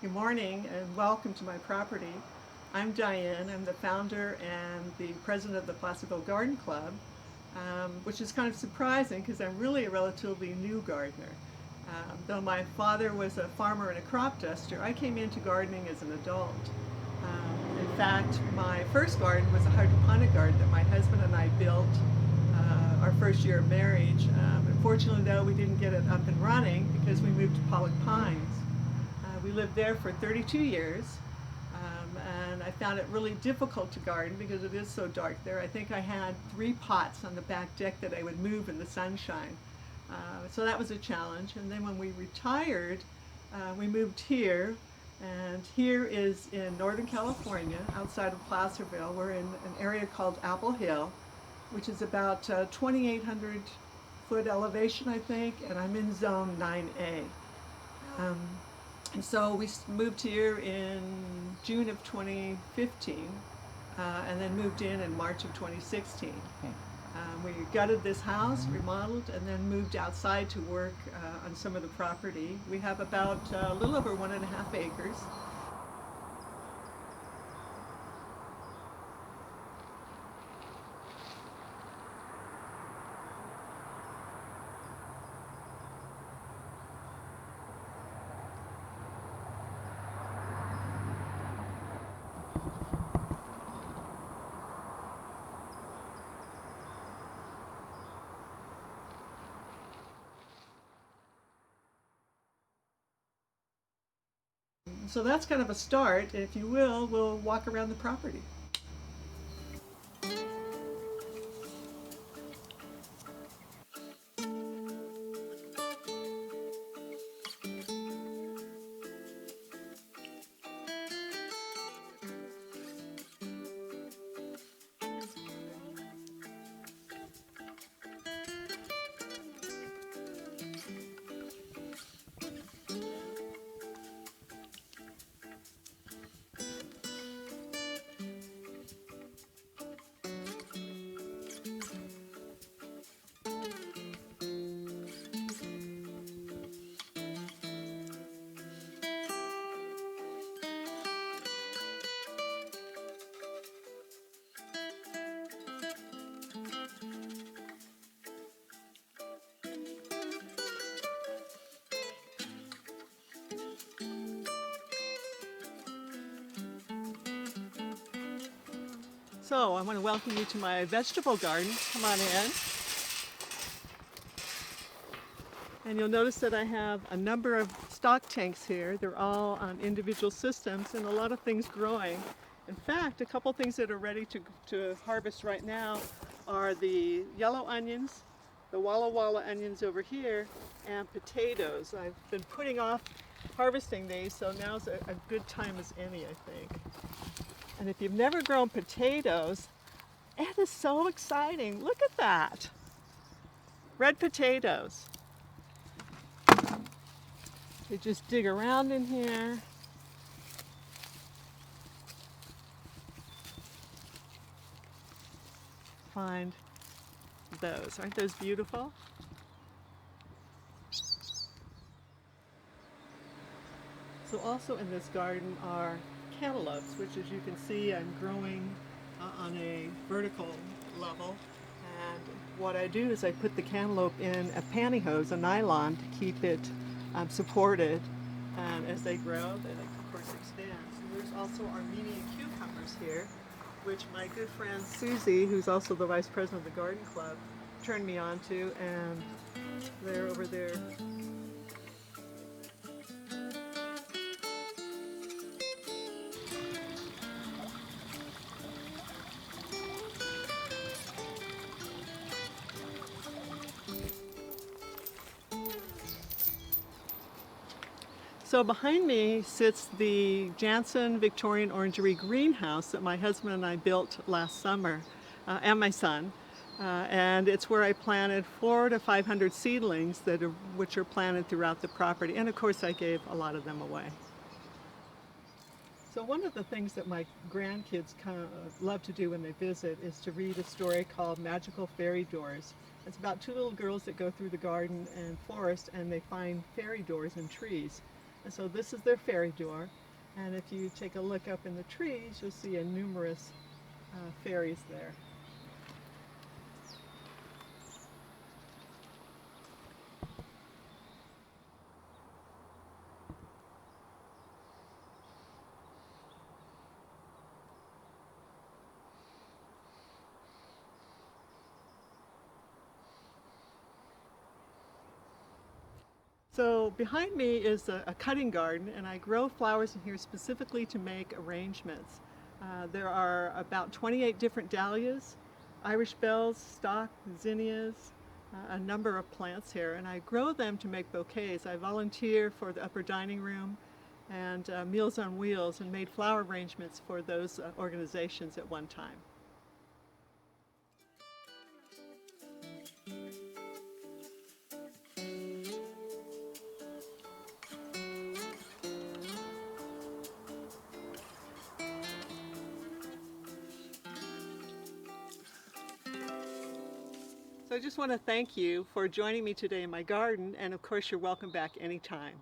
Good morning and welcome to my property. I'm Diane. I'm the founder and the president of the Placerville Garden Club, which is kind of surprising because I'm really a relatively new gardener. Though my father was a farmer and a crop duster, I came into gardening as an adult. In fact, my first garden was a hydroponic garden that my husband and I built our first year of marriage. Unfortunately, though, we didn't get it up and running because we moved to Pollock Pines. We lived there for 32 years, and I found it really difficult to garden because it is so dark there. I think I had 3 pots on the back deck that I would move in the sunshine. So that was a challenge. And then when we retired, we moved here, and here is in Northern California, outside of Placerville. We're in an area called Apple Hill, which is about 2,800 foot elevation, I think, and I'm in zone 9A. And so we moved here in June of 2015, and then moved in March of 2016. Okay. We gutted this house, remodeled, and then moved outside to work on some of the property. We have about a little over 1.5 acres. So that's kind of a start. If you will, we'll walk around the property. So I want to welcome you to my vegetable garden. Come on in. And you'll notice that I have a number of stock tanks here. They're all on individual systems and a lot of things growing. In fact, a couple things that are ready to harvest right now are the yellow onions, the Walla Walla onions over here, and potatoes. I've been putting off harvesting these, so now's a good time as any, I think. And if you've never grown potatoes, it is so exciting. Look at that. Red potatoes. You just dig around in here. Find those. Aren't those beautiful? So also in this garden are cantaloupes, which as you can see I'm growing on a vertical level. And what I do is I put the cantaloupe in a pantyhose, a nylon, to keep it supported. And as they grow, they of course expand. And there's also Armenian cucumbers here, which my good friend Susie, who's also the vice president of the garden club, turned me on to, and they're over there. So behind me sits the Jansen Victorian Orangery greenhouse that my husband and I built last summer, and my son. And it's where I planted 400 to 500 seedlings which are planted throughout the property. And of course I gave a lot of them away. So one of the things that my grandkids kind of love to do when they visit is to read a story called Magical Fairy Doors. It's about 2 little girls that go through the garden and forest and they find fairy doors in trees. And so this is their fairy door. And if you take a look up in the trees, you'll see a numerous fairies there. So behind me is a cutting garden, and I grow flowers in here specifically to make arrangements. There are about 28 different dahlias, Irish bells, stock, zinnias, a number of plants here, and I grow them to make bouquets. I volunteer for the upper dining room and Meals on Wheels, and made flower arrangements for those organizations at one time. So I just want to thank you for joining me today in my garden, and of course you're welcome back anytime.